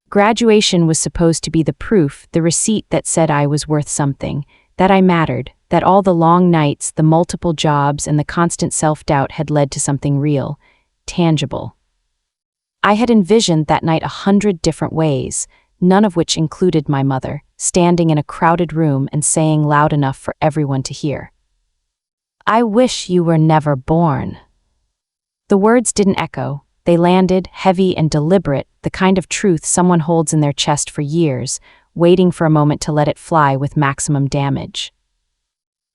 Graduation was supposed to be the proof, the receipt that said I was worth something, that I mattered, that all the long nights, the multiple jobs, and the constant self-doubt had led to something real, tangible. I had envisioned that night 100 different ways, none of which included my mother, standing in a crowded room and saying loud enough for everyone to hear, "I wish you were never born." The words didn't echo. They landed, heavy and deliberate, the kind of truth someone holds in their chest for years, waiting for a moment to let it fly with maximum damage.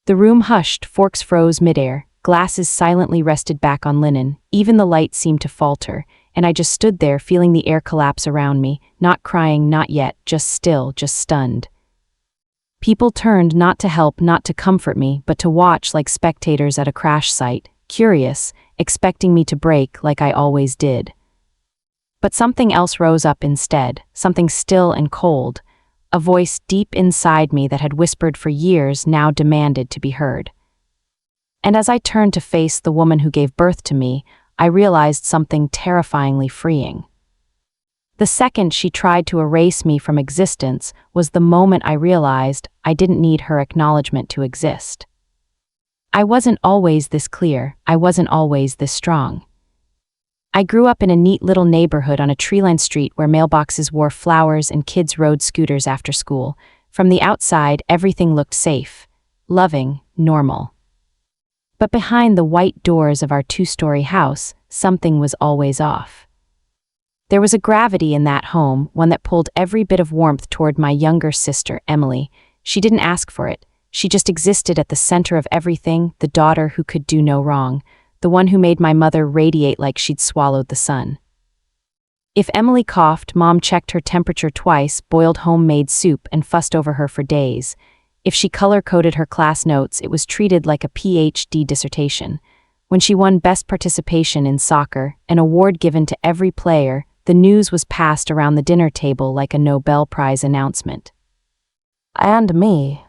The room hushed, forks froze midair, glasses silently rested back on linen, even the light seemed to falter, and I just stood there feeling the air collapse around me, not crying, not yet, just still, just stunned. People turned not to help, not to comfort me, but to watch like spectators at a crash site, curious, expecting me to break like I always did. But something else rose up instead, something still and cold. A voice deep inside me that had whispered for years now demanded to be heard. And as I turned to face the woman who gave birth to me, I realized something terrifyingly freeing. The second she tried to erase me from existence was the moment I realized I didn't need her acknowledgement to exist. I wasn't always this clear, I wasn't always this strong. I grew up in a neat little neighborhood on a tree-lined street where mailboxes wore flowers and kids rode scooters after school. From the outside, everything looked safe, loving, normal. But behind the white doors of our 2-story house, something was always off. There was a gravity in that home, one that pulled every bit of warmth toward my younger sister, Emily. She didn't ask for it. She just existed at the center of everything, the daughter who could do no wrong, the one who made my mother radiate like she'd swallowed the sun. If Emily coughed, Mom checked her temperature twice, boiled homemade soup, and fussed over her for days. If she color-coded her class notes, it was treated like a PhD dissertation. When she won Best Participation in soccer, an award given to every player, the news was passed around the dinner table like a Nobel Prize announcement. And me.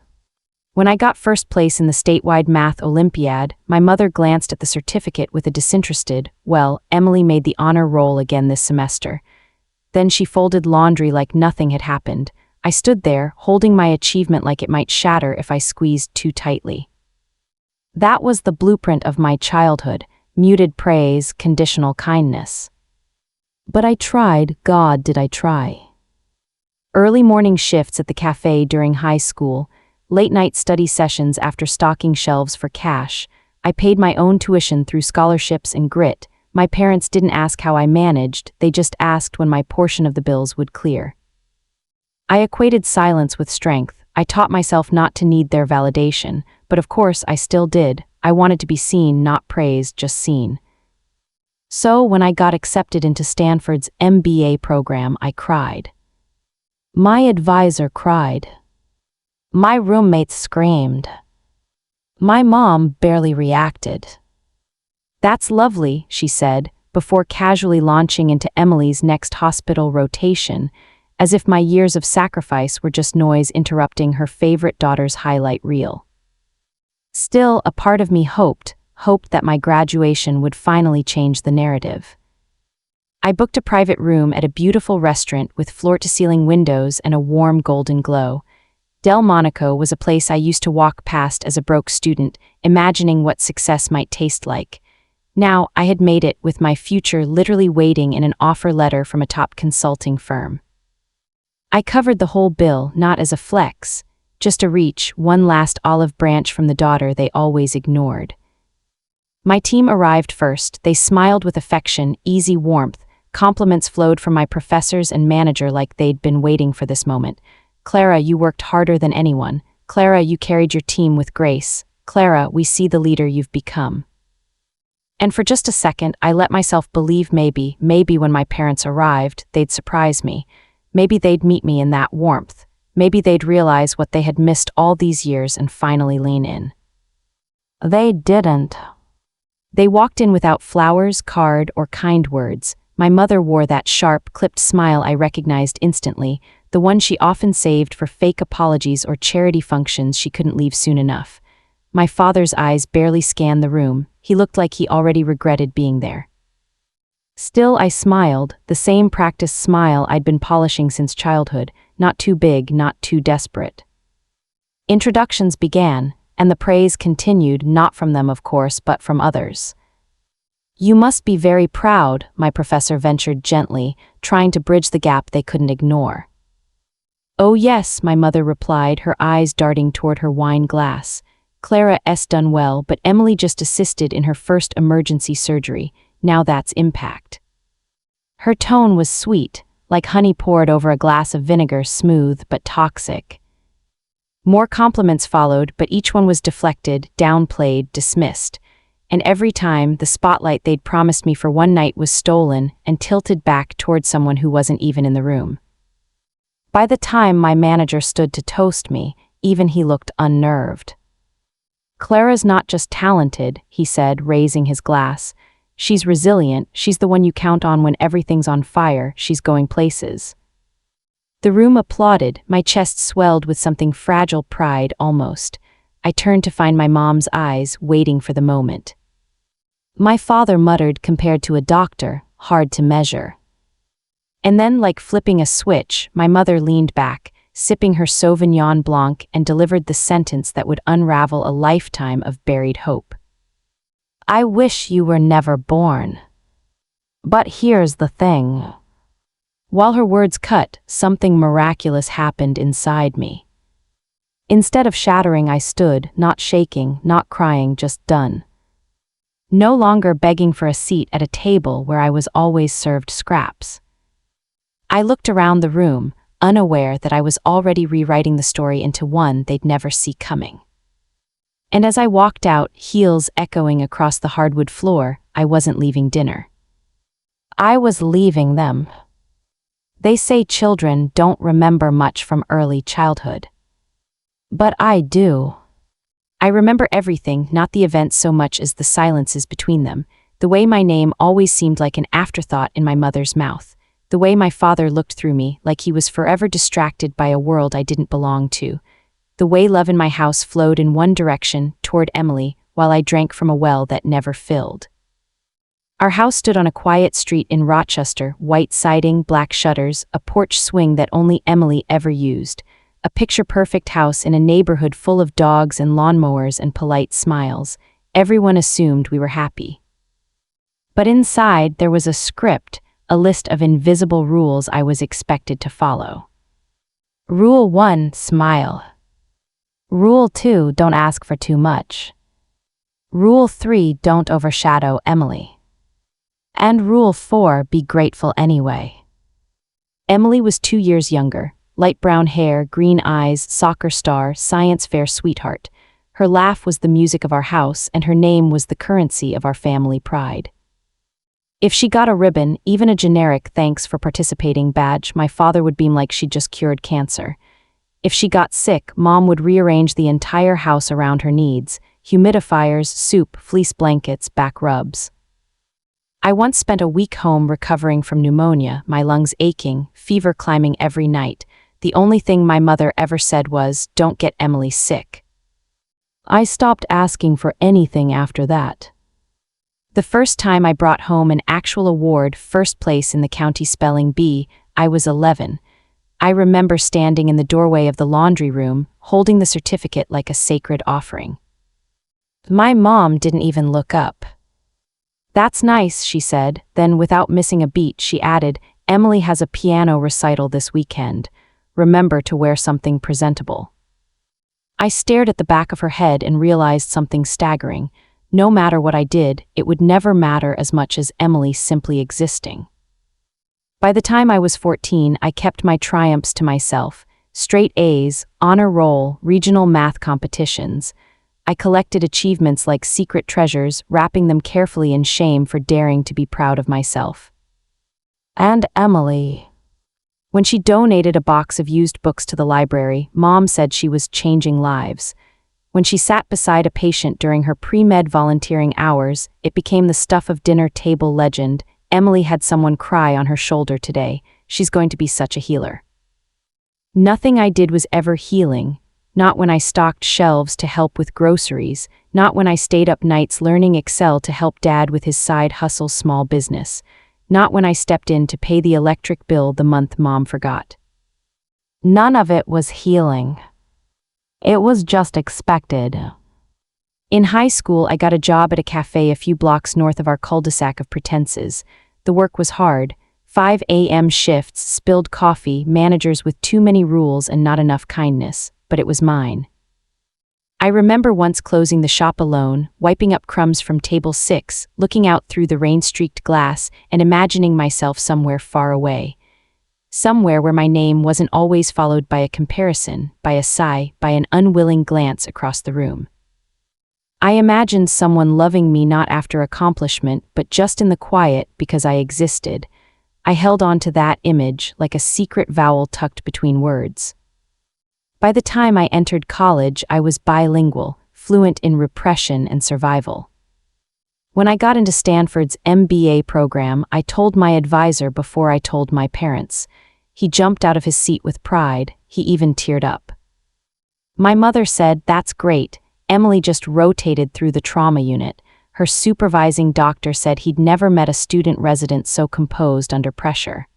When I got first place in the statewide math Olympiad, my mother glanced at the certificate with a disinterested, "Well, Emily made the honor roll again this semester." Then she folded laundry like nothing had happened. I stood there, holding my achievement like it might shatter if I squeezed too tightly. That was the blueprint of my childhood, muted praise, conditional kindness. But I tried, God did I try. Early morning shifts at the cafe during high school, late-night study sessions after stocking shelves for cash. I paid my own tuition through scholarships and grit. My parents didn't ask how I managed, they just asked when my portion of the bills would clear. I equated silence with strength. I taught myself not to need their validation, but of course I still did. I wanted to be seen, not praised, just seen. So when I got accepted into Stanford's MBA program, I cried. My advisor cried. My roommates screamed. My mom barely reacted. That's lovely, she said, before casually launching into Emily's next hospital rotation, as if my years of sacrifice were just noise interrupting her favorite daughter's highlight reel. Still, a part of me hoped that my graduation would finally change the narrative. I booked a private room at a beautiful restaurant with floor-to-ceiling windows and a warm golden glow. Delmonico was a place I used to walk past as a broke student, imagining what success might taste like. Now, I had made it, with my future literally waiting in an offer letter from a top consulting firm. I covered the whole bill, not as a flex, just a reach, one last olive branch from the daughter they always ignored. My team arrived first. They smiled with affection, easy warmth. Compliments flowed from my professors and manager like they'd been waiting for this moment. Clara, you worked harder than anyone. Clara, you carried your team with grace. Clara, we see the leader you've become. And for just a second, I let myself believe maybe when my parents arrived, they'd surprise me. Maybe they'd meet me in that warmth. Maybe they'd realize what they had missed all these years and finally lean in. They didn't. They walked in without flowers, card, or kind words. My mother wore that sharp, clipped smile I recognized instantly, the one she often saved for fake apologies or charity functions she couldn't leave soon enough. My father's eyes barely scanned the room. He looked like he already regretted being there. Still, I smiled, the same practiced smile I'd been polishing since childhood, not too big, not too desperate. Introductions began, and the praise continued, not from them, of course, but from others. "You must be very proud," my professor ventured gently, trying to bridge the gap they couldn't ignore. "Oh yes," my mother replied, her eyes darting toward her wine glass. "Clara's done well, but Emily just assisted in her first emergency surgery. Now that's impact." Her tone was sweet, like honey poured over a glass of vinegar, smooth but toxic. More compliments followed, but each one was deflected, downplayed, dismissed. And every time, the spotlight they'd promised me for one night was stolen and tilted back toward someone who wasn't even in the room. By the time my manager stood to toast me, even he looked unnerved. "Clara's not just talented," he said, raising his glass. "She's resilient, she's the one you count on when everything's on fire, she's going places." The room applauded, my chest swelled with something fragile pride almost. I turned to find my mom's eyes, waiting for the moment. My father muttered, "Compared to a doctor, hard to measure." And then, like flipping a switch, my mother leaned back, sipping her Sauvignon Blanc, and delivered the sentence that would unravel a lifetime of buried hope. "I wish you were never born. But here's the thing." While her words cut, something miraculous happened inside me. Instead of shattering, I stood, not shaking, not crying, just done. No longer begging for a seat at a table where I was always served scraps. I looked around the room, unaware that I was already rewriting the story into one they'd never see coming. And as I walked out, heels echoing across the hardwood floor, I wasn't leaving dinner. I was leaving them. They say children don't remember much from early childhood. But I do. I remember everything, not the events so much as the silences between them, the way my name always seemed like an afterthought in my mother's mouth, the way my father looked through me like he was forever distracted by a world I didn't belong to, the way love in my house flowed in one direction, toward Emily, while I drank from a well that never filled. Our house stood on a quiet street in Rochester, white siding, black shutters, a porch swing that only Emily ever used, a picture-perfect house in a neighborhood full of dogs and lawnmowers and polite smiles. Everyone assumed we were happy. But inside, there was a script, a list of invisible rules I was expected to follow. Rule 1, smile. Rule 2, don't ask for too much. Rule 3, don't overshadow Emily. And Rule 4, be grateful anyway. Emily was 2 years younger, light brown hair, green eyes, soccer star, science fair sweetheart. Her laugh was the music of our house, and her name was the currency of our family pride. If she got a ribbon, even a generic "thanks for participating" badge, my father would beam like she'd just cured cancer. If she got sick, Mom would rearrange the entire house around her needs: humidifiers, soup, fleece blankets, back rubs. I once spent a week home recovering from pneumonia, my lungs aching, fever climbing every night. The only thing my mother ever said was, "Don't get Emily sick." I stopped asking for anything after that. The first time I brought home an actual award, first place in the county spelling bee, I was 11. I remember standing in the doorway of the laundry room, holding the certificate like a sacred offering. My mom didn't even look up. "That's nice," she said, then without missing a beat she added, "Emily has a piano recital this weekend. Remember to wear something presentable." I stared at the back of her head and realized something staggering. No matter what I did, it would never matter as much as Emily simply existing. By the time I was 14, I kept my triumphs to myself: straight A's, honor roll, regional math competitions. I collected achievements like secret treasures, wrapping them carefully in shame for daring to be proud of myself. And Emily. When she donated a box of used books to the library, Mom said she was changing lives. When she sat beside a patient during her pre-med volunteering hours, it became the stuff of dinner table legend: "Emily had someone cry on her shoulder today. She's going to be such a healer." Nothing I did was ever healing. Not when I stocked shelves to help with groceries, not when I stayed up nights learning Excel to help Dad with his side hustle small business, not when I stepped in to pay the electric bill the month Mom forgot. None of it was healing. It was just expected. In high school, I got a job at a cafe a few blocks north of our cul-de-sac of pretenses. The work was hard. 5 a.m. shifts, spilled coffee, managers with too many rules and not enough kindness, but it was mine. I remember once closing the shop alone, wiping up crumbs from table 6, looking out through the rain-streaked glass and imagining myself somewhere far away. Somewhere where my name wasn't always followed by a comparison, by a sigh, by an unwilling glance across the room. I imagined someone loving me not after accomplishment, but just in the quiet because I existed. I held on to that image like a secret vowel tucked between words. By the time I entered college, I was bilingual, fluent in repression and survival. When I got into Stanford's MBA program, I told my advisor before I told my parents. He jumped out of his seat with pride. He even teared up. My mother said, "That's great. Emily just rotated through the trauma unit." Her supervising doctor said he'd never met a student resident so composed under pressure.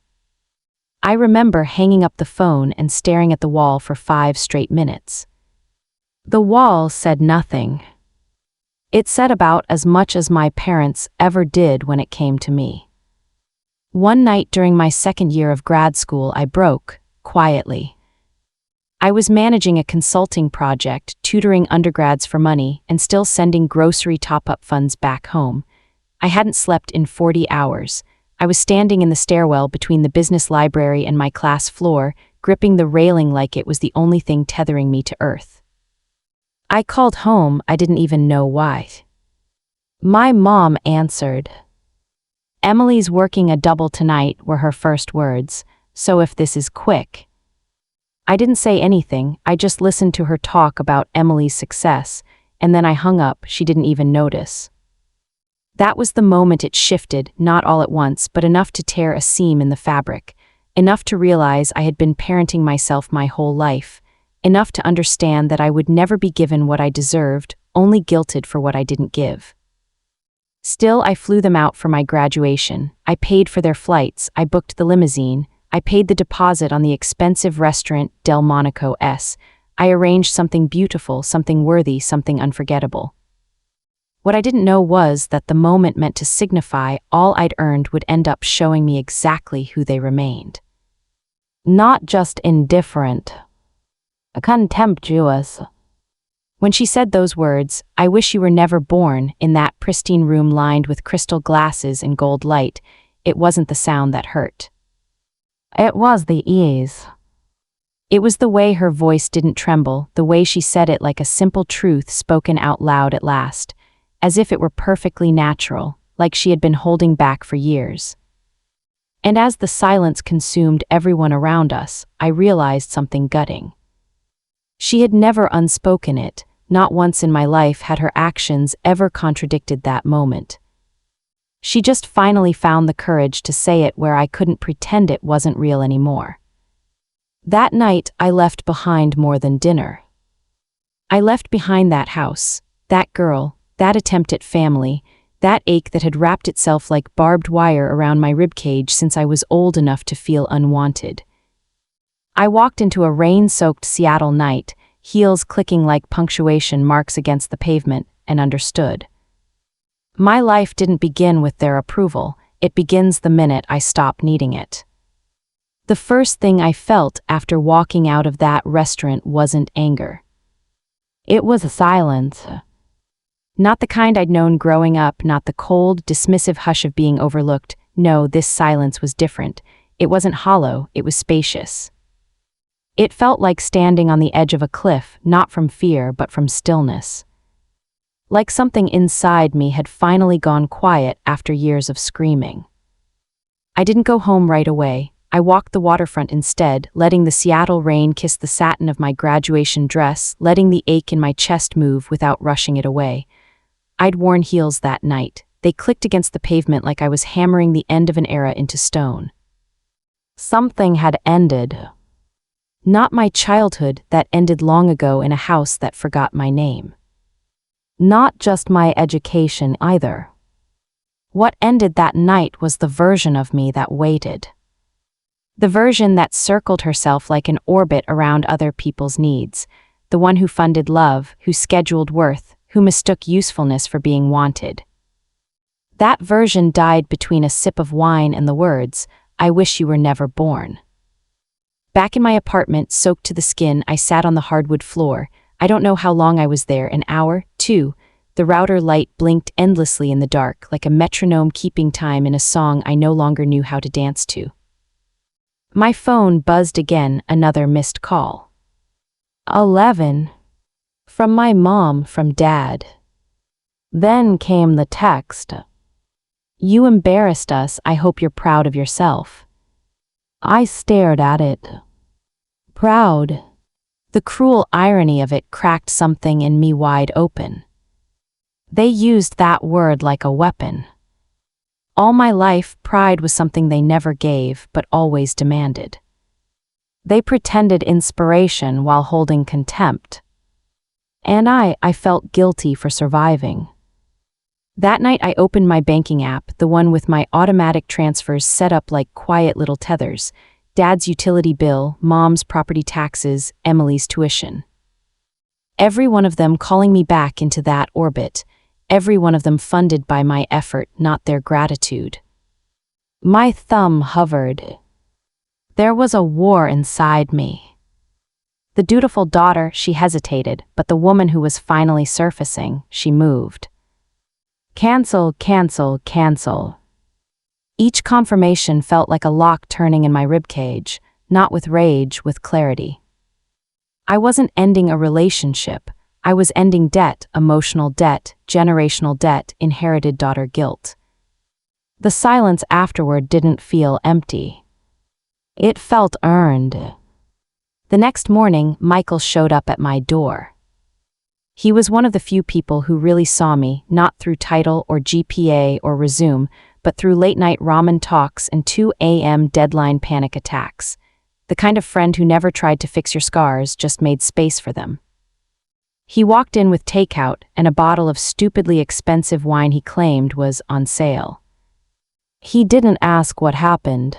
I remember hanging up the phone and staring at the wall for 5 straight minutes. The wall said nothing. It said about as much as my parents ever did when it came to me. One night during my second year of grad school, I broke, quietly. I was managing a consulting project, tutoring undergrads for money, and still sending grocery top-up funds back home. I hadn't slept in 40 hours. I was standing in the stairwell between the business library and my class floor, gripping the railing like it was the only thing tethering me to earth. I called home, I didn't even know why. My mom answered. "Emily's working a double tonight," were her first words, "so if this is quick." I didn't say anything, I just listened to her talk about Emily's success, and then I hung up. She didn't even notice. That was the moment it shifted, not all at once, but enough to tear a seam in the fabric, enough to realize I had been parenting myself my whole life, enough to understand that I would never be given what I deserved, only guilted for what I didn't give. Still, I flew them out for my graduation. I paid for their flights, I booked the limousine, I paid the deposit on the expensive restaurant Delmonico S. I arranged something beautiful, something worthy, something unforgettable. What I didn't know was that the moment meant to signify all I'd earned would end up showing me exactly who they remained. Not just indifferent, contemptuous. When she said those words, "I wish you were never born," in that pristine room lined with crystal glasses and gold light, it wasn't the sound that hurt. It was the ease. It was the way her voice didn't tremble, the way she said it like a simple truth spoken out loud at last, as if it were perfectly natural, like she had been holding back for years. And as the silence consumed everyone around us, I realized something gutting. She had never unspoken it, not once in my life had her actions ever contradicted that moment. She just finally found the courage to say it where I couldn't pretend it wasn't real anymore. That night, I left behind more than dinner. I left behind that house, that girl, that attempt at family, that ache that had wrapped itself like barbed wire around my ribcage since I was old enough to feel unwanted. I walked into a rain-soaked Seattle night, heels clicking like punctuation marks against the pavement, and understood. My life didn't begin with their approval, it begins the minute I stop needing it. The first thing I felt after walking out of that restaurant wasn't anger. It was a silence. Not the kind I'd known growing up, not the cold, dismissive hush of being overlooked. No, this silence was different. It wasn't hollow, it was spacious. It felt like standing on the edge of a cliff, not from fear, but from stillness. Like something inside me had finally gone quiet after years of screaming. I didn't go home right away. I walked the waterfront instead, letting the Seattle rain kiss the satin of my graduation dress, letting the ache in my chest move without rushing it away. I'd worn heels that night. They clicked against the pavement like I was hammering the end of an era into stone. Something had ended. Not my childhood that ended long ago in a house that forgot my name. Not just my education either. What ended that night was the version of me that waited. The version that circled herself like an orbit around other people's needs, the one who funded love, who scheduled worth, who mistook usefulness for being wanted. That version died between a sip of wine and the words, "I wish you were never born." Back in my apartment, soaked to the skin, I sat on the hardwood floor. I don't know how long I was there, an hour, 2. The router light blinked endlessly in the dark, like a metronome keeping time in a song I no longer knew how to dance to. My phone buzzed again, another missed call. 11. From my mom, from Dad. Then came the text. "You embarrassed us, I hope you're proud of yourself." I stared at it. Proud. The cruel irony of it cracked something in me wide open. They used that word like a weapon. All my life, pride was something they never gave, but always demanded. They pretended inspiration while holding contempt. And I felt guilty for surviving. That night I opened my banking app, the one with my automatic transfers set up like quiet little tethers. Dad's utility bill, Mom's property taxes, Emily's tuition. Every one of them calling me back into that orbit. Every one of them funded by my effort, not their gratitude. My thumb hovered. There was a war inside me. The dutiful daughter, she hesitated, but the woman who was finally surfacing, she moved. Cancel, cancel, cancel. Each confirmation felt like a lock turning in my ribcage, not with rage, with clarity. I wasn't ending a relationship. I was ending debt, emotional debt, generational debt, inherited daughter guilt. The silence afterward didn't feel empty. It felt earned. The next morning, Michael showed up at my door. He was one of the few people who really saw me, not through title or GPA or resume, but through late-night ramen talks and 2 a.m. deadline panic attacks. The kind of friend who never tried to fix your scars, just made space for them. He walked in with takeout and a bottle of stupidly expensive wine he claimed was on sale. He didn't ask what happened.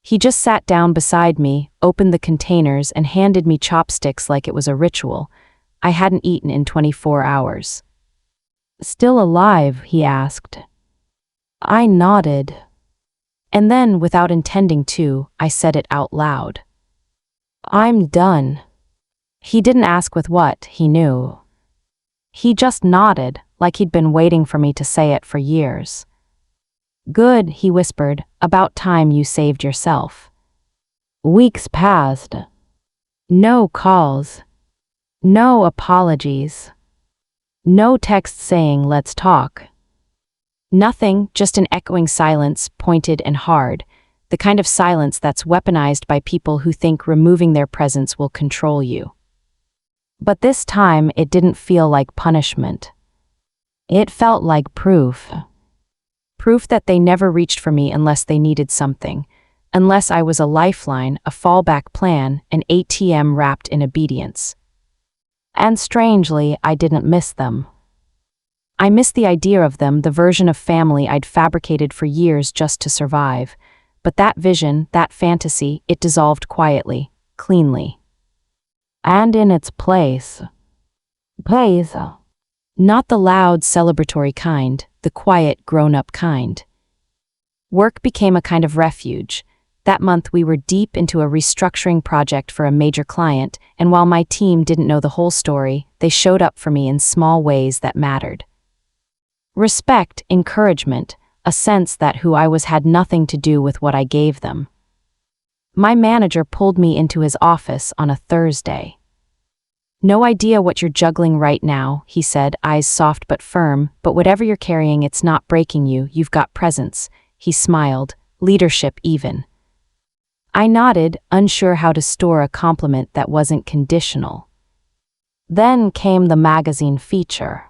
He just sat down beside me, opened the containers, and handed me chopsticks like it was a ritual. I hadn't eaten in 24 hours. "Still alive?" he asked. I nodded. And then, without intending to, I said it out loud. "I'm done." He didn't ask with what, he knew. He just nodded, like he'd been waiting for me to say it for years. "Good," he whispered, "about time you saved yourself." Weeks passed. No calls. No apologies. No text saying, "Let's talk." Nothing, just an echoing silence, pointed and hard, the kind of silence that's weaponized by people who think removing their presence will control you. But this time, it didn't feel like punishment. It felt like proof. Proof that they never reached for me unless they needed something, unless I was a lifeline, a fallback plan, an ATM wrapped in obedience. And strangely, I didn't miss them. I missed the idea of them, the version of family I'd fabricated for years just to survive. But that vision, that fantasy, it dissolved quietly, cleanly. And in its place. Not the loud, celebratory kind, the quiet, grown-up kind. Work became a kind of refuge. That month we were deep into a restructuring project for a major client, and while my team didn't know the whole story, they showed up for me in small ways that mattered. Respect, encouragement, a sense that who I was had nothing to do with what I gave them. My manager pulled me into his office on a Thursday. "No idea what you're juggling right now," he said, eyes soft but firm, "but whatever you're carrying, it's not breaking you, you've got presence." He smiled, leadership even. I nodded, unsure how to store a compliment that wasn't conditional. Then came the magazine feature.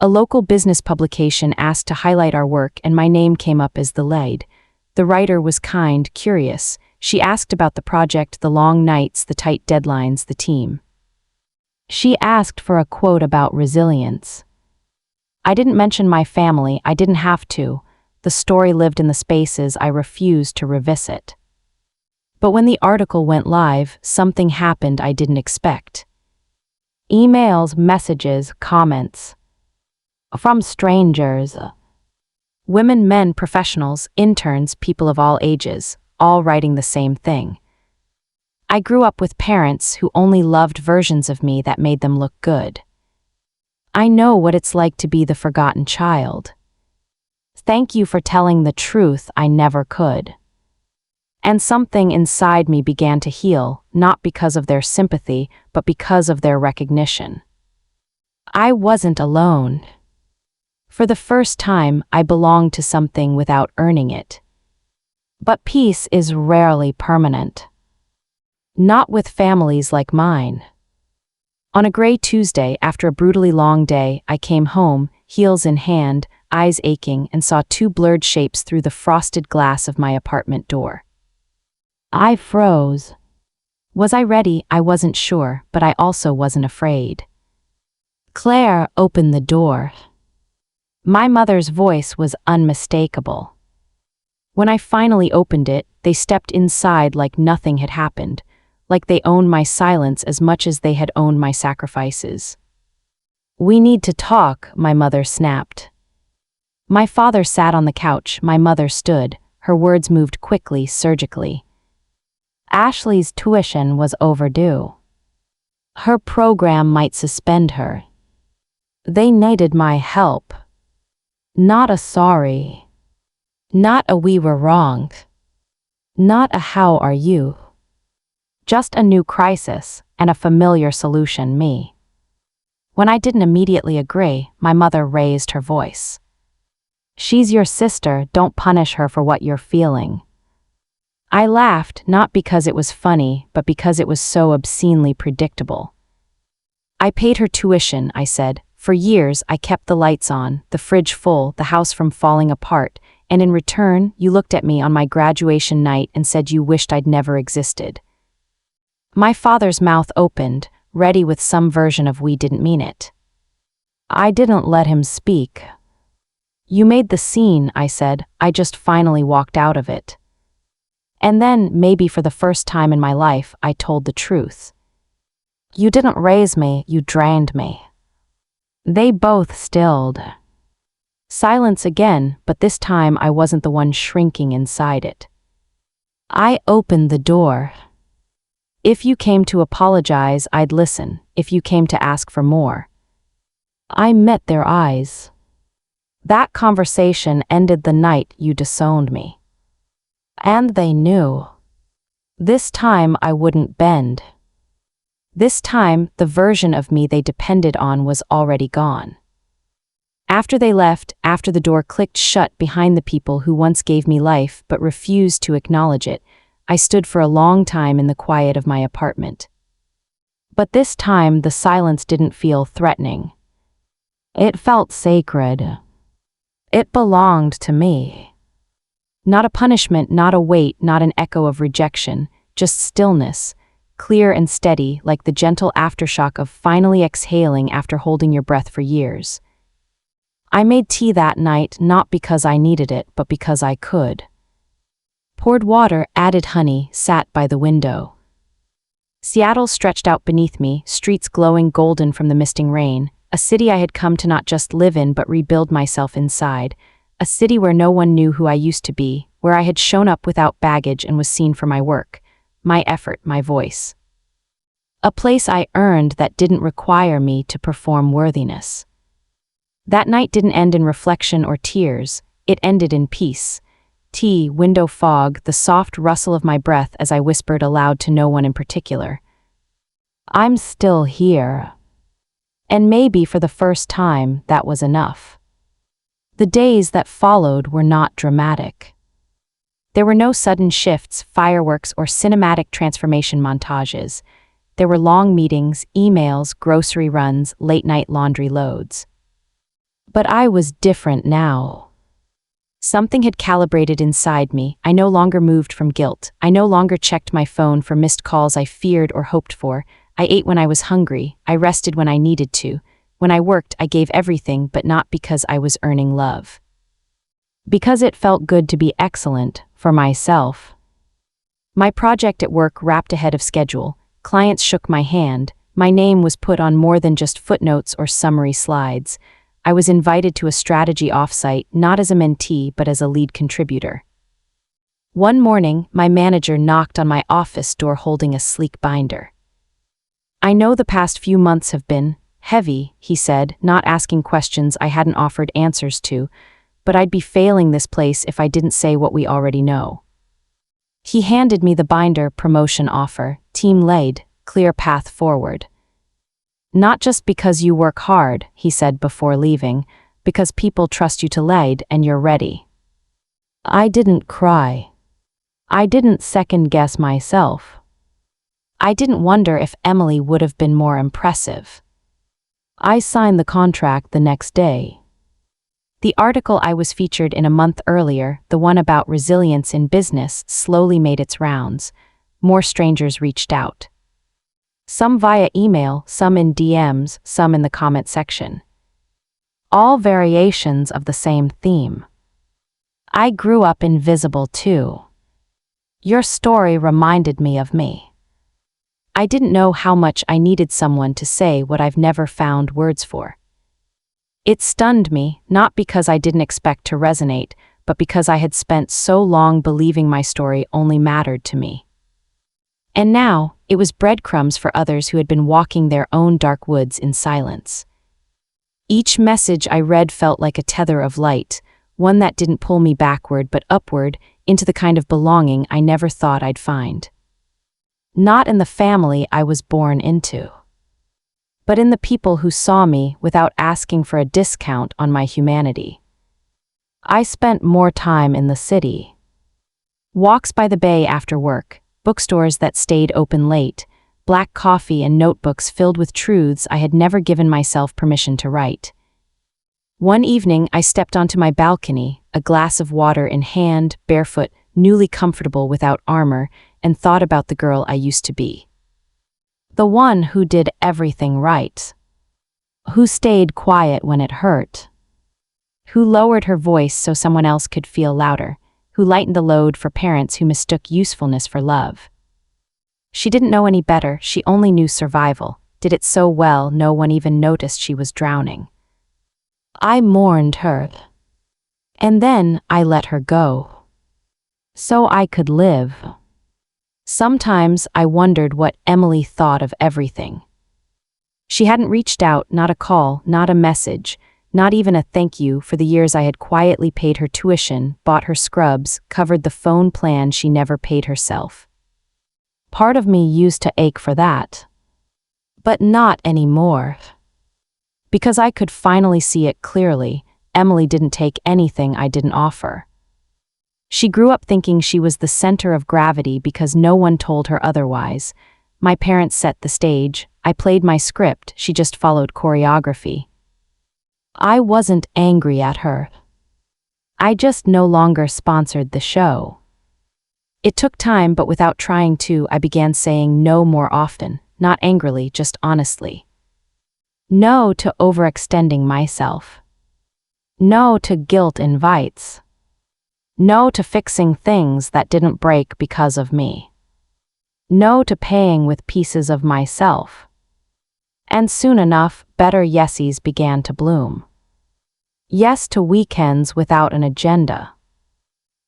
A local business publication asked to highlight our work, and my name came up as the lead. The writer was kind, curious. She asked about the project, the long nights, the tight deadlines, the team. She asked for a quote about resilience. I didn't mention my family, I didn't have to. The story lived in the spaces I refused to revisit. But when the article went live, something happened I didn't expect. Emails, messages, comments. From strangers. Women, men, professionals, interns, people of all ages, all writing the same thing. I grew up with parents who only loved versions of me that made them look good. I know what it's like to be the forgotten child. Thank you for telling the truth I never could. And something inside me began to heal, not because of their sympathy, but because of their recognition. I wasn't alone. For the first time, I belonged to something without earning it. But peace is rarely permanent. Not with families like mine. On a gray Tuesday, after a brutally long day, I came home, heels in hand, eyes aching, and saw two blurred shapes through the frosted glass of my apartment door. I froze. Was I ready? I wasn't sure, but I also wasn't afraid. Claire opened the door. My mother's voice was unmistakable. When I finally opened it, they stepped inside like nothing had happened, like they owned my silence as much as they had owned my sacrifices. We need to talk, my mother snapped. My father sat on the couch, my mother stood, her words moved quickly, surgically. Ashley's tuition was overdue. Her program might suspend her. They needed my help. Not a sorry. Not a we were wrong. Not a how are you. Just a new crisis and a familiar solution, me. When I didn't immediately agree, my mother raised her voice. She's your sister, don't punish her for what you're feeling. I laughed, not because it was funny, but because it was so obscenely predictable. I paid her tuition, I said. For years, I kept the lights on, the fridge full, the house from falling apart, and in return, you looked at me on my graduation night and said you wished I'd never existed. My father's mouth opened, ready with some version of we didn't mean it. I didn't let him speak. You made the scene, I said. I just finally walked out of it. And then, maybe for the first time in my life, I told the truth. You didn't raise me, you drained me. They both stilled. Silence again, but this time I wasn't the one shrinking inside it. I opened the door. If you came to apologize, I'd listen. If you came to ask for more. I met their eyes. That conversation ended the night you disowned me. And they knew. This time I wouldn't bend. This time, the version of me they depended on was already gone. After they left, after the door clicked shut behind the people who once gave me life but refused to acknowledge it, I stood for a long time in the quiet of my apartment. But this time, the silence didn't feel threatening. It felt sacred. It belonged to me. Not a punishment, not a weight, not an echo of rejection, just stillness, clear and steady like the gentle aftershock of finally exhaling after holding your breath for years. I made tea that night not because I needed it, but because I could. Poured water, added honey, sat by the window. Seattle stretched out beneath me, streets glowing golden from the misting rain, a city I had come to not just live in but rebuild myself inside, a city where no one knew who I used to be, where I had shown up without baggage and was seen for my work, my effort, my voice. A place I earned that didn't require me to perform worthiness. That night didn't end in reflection or tears, it ended in peace. Tea, window fog, the soft rustle of my breath as I whispered aloud to no one in particular. I'm still here. And maybe for the first time, that was enough. The days that followed were not dramatic. There were no sudden shifts, fireworks, or cinematic transformation montages. There were long meetings, emails, grocery runs, late-night laundry loads. But I was different now. Something had calibrated inside me. I no longer moved from guilt. I no longer checked my phone for missed calls I feared or hoped for. I ate when I was hungry. I rested when I needed to. When I worked, I gave everything, but not because I was earning love. Because it felt good to be excellent for myself. My project at work wrapped ahead of schedule. Clients shook my hand. My name was put on more than just footnotes or summary slides. I was invited to a strategy offsite, not as a mentee, but as a lead contributor. One morning, my manager knocked on my office door holding a sleek binder. "I know the past few months have been heavy," he said, not asking questions I hadn't offered answers to, "but I'd be failing this place if I didn't say what we already know." He handed me the binder: promotion offer, team lead, clear path forward. "Not just because you work hard," he said before leaving, "because people trust you to lead and you're ready." I didn't cry. I didn't second-guess myself. I didn't wonder if Emily would have been more impressive. I signed the contract the next day. The article I was featured in a month earlier, the one about resilience in business, slowly made its rounds. More strangers reached out. Some via email, some in DMs, some in the comment section. All variations of the same theme. I grew up invisible too. Your story reminded me of me. I didn't know how much I needed someone to say what I've never found words for. It stunned me, not because I didn't expect to resonate, but because I had spent so long believing my story only mattered to me. And now, it was breadcrumbs for others who had been walking their own dark woods in silence. Each message I read felt like a tether of light, one that didn't pull me backward but upward into the kind of belonging I never thought I'd find. Not in the family I was born into, but in the people who saw me without asking for a discount on my humanity. I spent more time in the city. Walks by the bay after work, bookstores that stayed open late, black coffee and notebooks filled with truths I had never given myself permission to write. One evening, I stepped onto my balcony, a glass of water in hand, barefoot, newly comfortable without armor, and thought about the girl I used to be. The one who did everything right. Who stayed quiet when it hurt. Who lowered her voice so someone else could feel louder. Who lightened the load for parents who mistook usefulness for love. She didn't know any better, she only knew survival, did it so well no one even noticed she was drowning. I mourned her. And then I let her go. So I could live. Sometimes I wondered what Emily thought of everything. She hadn't reached out, not a call, not a message, not even a thank you for the years I had quietly paid her tuition, bought her scrubs, covered the phone plan she never paid herself. Part of me used to ache for that. But not anymore. Because I could finally see it clearly, Emily didn't take anything I didn't offer. She grew up thinking she was the center of gravity because no one told her otherwise. My parents set the stage, I played my script, she just followed choreography. I wasn't angry at her. I just no longer sponsored the show. It took time, but without trying to, I began saying no more often, not angrily, just honestly. No to overextending myself. No to guilt invites. No to fixing things that didn't break because of me. No to paying with pieces of myself. And soon enough, better yesies began to bloom. Yes to weekends without an agenda.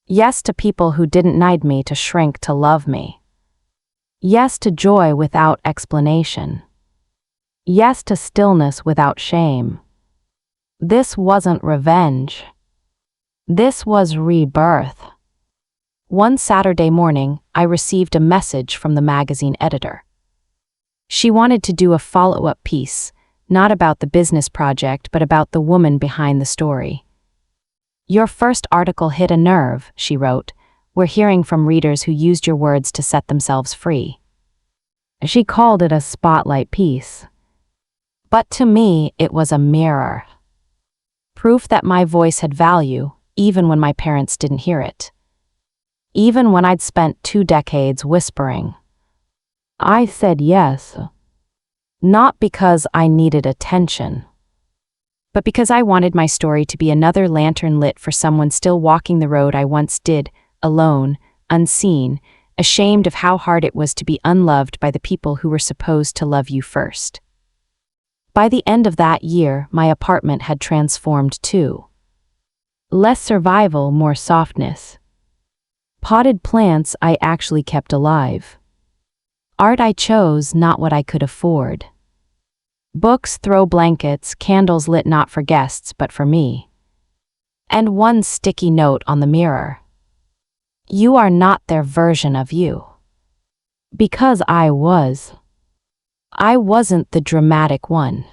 Yes to people who didn't need me to shrink to love me. Yes to joy without explanation. Yes to stillness without shame. This wasn't revenge. This was rebirth. One Saturday morning, I received a message from the magazine editor. She wanted to do a follow-up piece, not about the business project but about the woman behind the story. "Your first article hit a nerve," she wrote. "We're hearing from readers who used your words to set themselves free." She called it a spotlight piece. But to me, it was a mirror. Proof that my voice had value, even when my parents didn't hear it. Even when I'd spent 2 decades whispering. I said yes. Not because I needed attention. but because I wanted my story to be another lantern lit for someone still walking the road I once did, alone, unseen, ashamed of how hard it was to be unloved by the people who were supposed to love you first. By the end of that year, my apartment had transformed too. Less survival, more softness. Potted plants I actually kept alive. Art I chose, not what I could afford. Books, throw blankets, candles lit not for guests but for me. And one sticky note on the mirror. You are not their version of you. Because I was. I wasn't the dramatic one.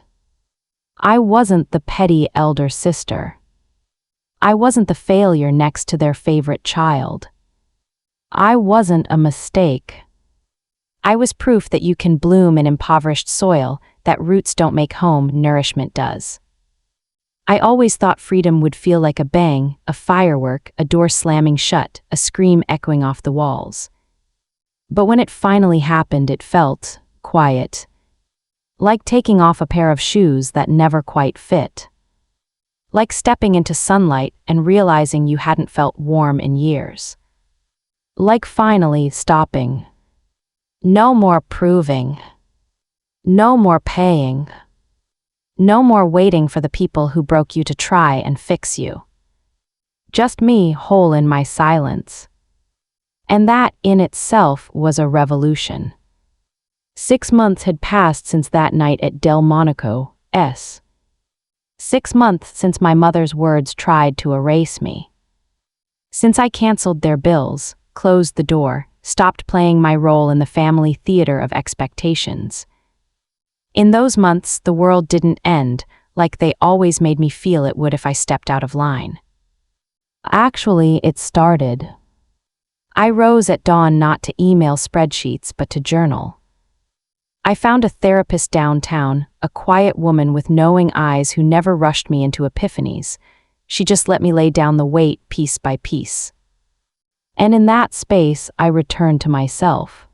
I wasn't the petty elder sister. I wasn't the failure next to their favorite child. I wasn't a mistake. I was proof that you can bloom in impoverished soil, that roots don't make home, nourishment does. I always thought freedom would feel like a bang, a firework, a door slamming shut, a scream echoing off the walls. But when it finally happened, it felt quiet. Like taking off a pair of shoes that never quite fit. Like stepping into sunlight and realizing you hadn't felt warm in years. Like finally stopping. No more proving. No more paying. No more waiting for the people who broke you to try and fix you. Just me, whole in my silence. And that in itself was a revolution. 6 months had passed since that night at Delmonico's. 6 months since my mother's words tried to erase me. Since I canceled their bills, closed the door, stopped playing my role in the family theater of expectations. In those months, the world didn't end, like they always made me feel it would if I stepped out of line. Actually, it started. I rose at dawn not to email spreadsheets but to journal. I found a therapist downtown, a quiet woman with knowing eyes who never rushed me into epiphanies. She just let me lay down the weight piece by piece. And in that space, I returned to myself.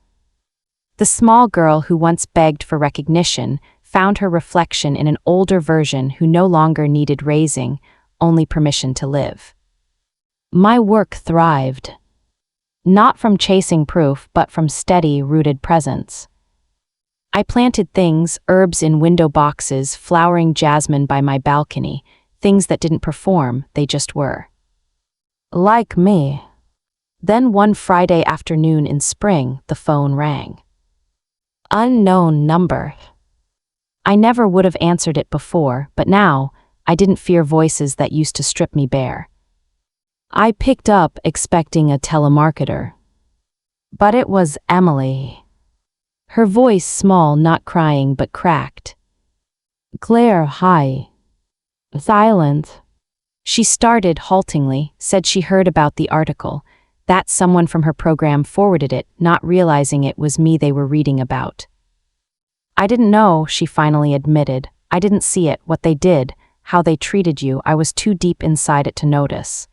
The small girl who once begged for recognition found her reflection in an older version who no longer needed raising, only permission to live. My work thrived. Not from chasing proof, but from steady, rooted presence. I planted things, herbs in window boxes, flowering jasmine by my balcony, things that didn't perform, they just were. Like me. Then one Friday afternoon in spring, the phone rang. Unknown number. I never would have answered it before, but now, I didn't fear voices that used to strip me bare. I picked up expecting a telemarketer. But it was Emily. Her voice small, not crying but cracked. Claire, hi. Silence. She started haltingly, said she heard about the article, that someone from her program forwarded it, not realizing it was me they were reading about. I didn't know, she finally admitted. I didn't see it, what they did, how they treated you. I was too deep inside it to notice.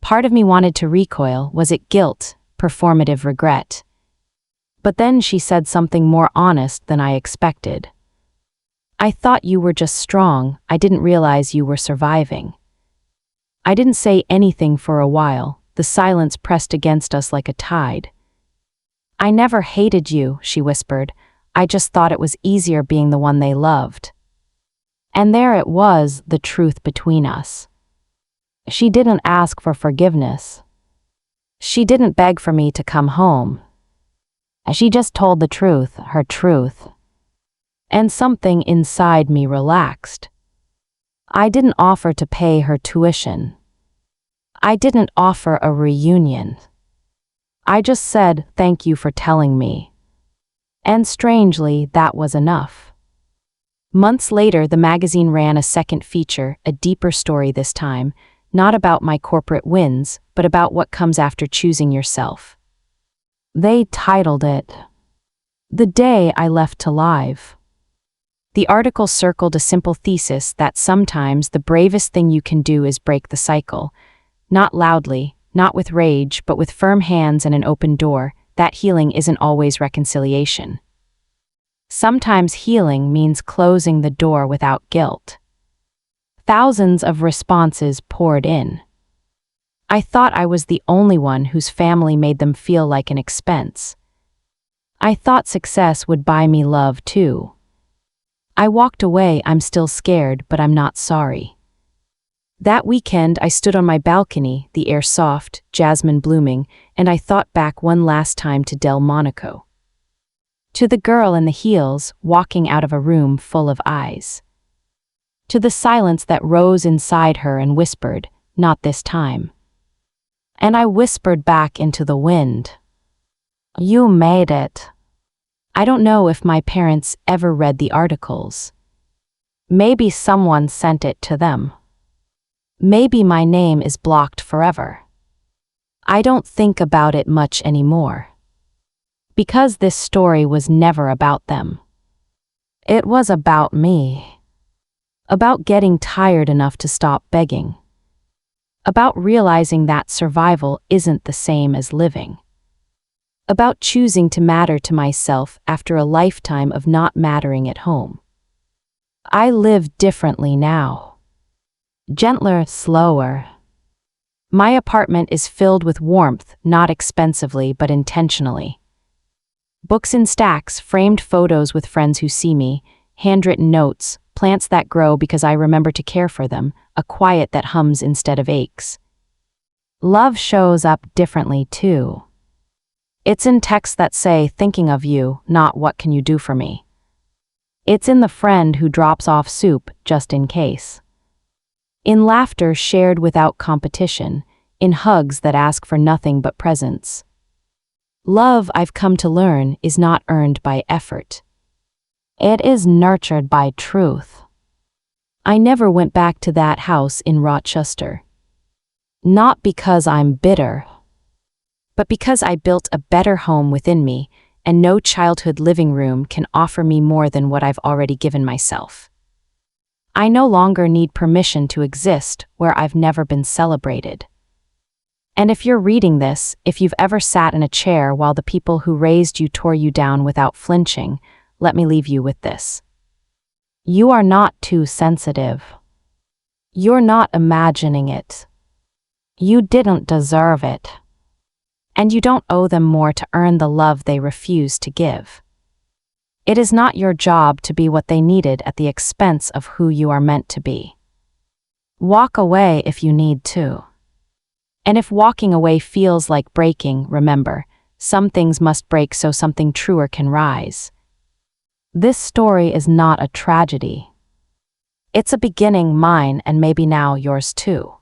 Part of me wanted to recoil. Was it guilt, performative regret? But then she said something more honest than I expected. I thought you were just strong. I didn't realize you were surviving. I didn't say anything for a while. The silence pressed against us like a tide. I never hated you, she whispered. I just thought it was easier being the one they loved. And there it was, the truth between us. She didn't ask for forgiveness. She didn't beg for me to come home. She just told the truth, her truth. And something inside me relaxed. I didn't offer to pay her tuition. I didn't offer a reunion. I just said, thank you for telling me. And strangely, that was enough. Months later, the magazine ran a second feature, a deeper story this time, not about my corporate wins, but about what comes after choosing yourself. They titled it, The Day I Left to Live. The article circled a simple thesis that sometimes the bravest thing you can do is break the cycle. Not loudly, not with rage, but with firm hands and an open door. That healing isn't always reconciliation. Sometimes healing means closing the door without guilt. Thousands of responses poured in. I thought I was the only one whose family made them feel like an expense. I thought success would buy me love too. I walked away. I'm still scared, but I'm not sorry. That weekend, I stood on my balcony, the air soft, jasmine blooming, and I thought back one last time to Delmonico. To the girl in the heels, walking out of a room full of eyes. To the silence that rose inside her and whispered, "Not this time." And I whispered back into the wind, "You made it." I don't know if my parents ever read the articles. Maybe someone sent it to them. Maybe my name is blocked forever. I don't think about it much anymore. Because this story was never about them. It was about me. About getting tired enough to stop begging. About realizing that survival isn't the same as living. About choosing to matter to myself after a lifetime of not mattering at home. I live differently now. Gentler, slower. My apartment is filled with warmth, not expensively but intentionally. Books in stacks, framed photos with friends who see me, handwritten notes, plants that grow because I remember to care for them, a quiet that hums instead of aches. Love shows up differently too. It's in texts that say, "Thinking of you," not "What can you do for me?" It's in the friend who drops off soup just in case. In laughter shared without competition, in hugs that ask for nothing but presence. Love, I've come to learn, is not earned by effort. It is nurtured by truth. I never went back to that house in Rochester. Not because I'm bitter, but because I built a better home within me, and no childhood living room can offer me more than what I've already given myself. I no longer need permission to exist where I've never been celebrated. And if you're reading this, if you've ever sat in a chair while the people who raised you tore you down without flinching, let me leave you with this. You are not too sensitive. You're not imagining it. You didn't deserve it. And you don't owe them more to earn the love they refuse to give. It is not your job to be what they needed at the expense of who you are meant to be. Walk away if you need to. And if walking away feels like breaking, remember, some things must break so something truer can rise. This story is not a tragedy. It's a beginning, mine, and maybe now yours too.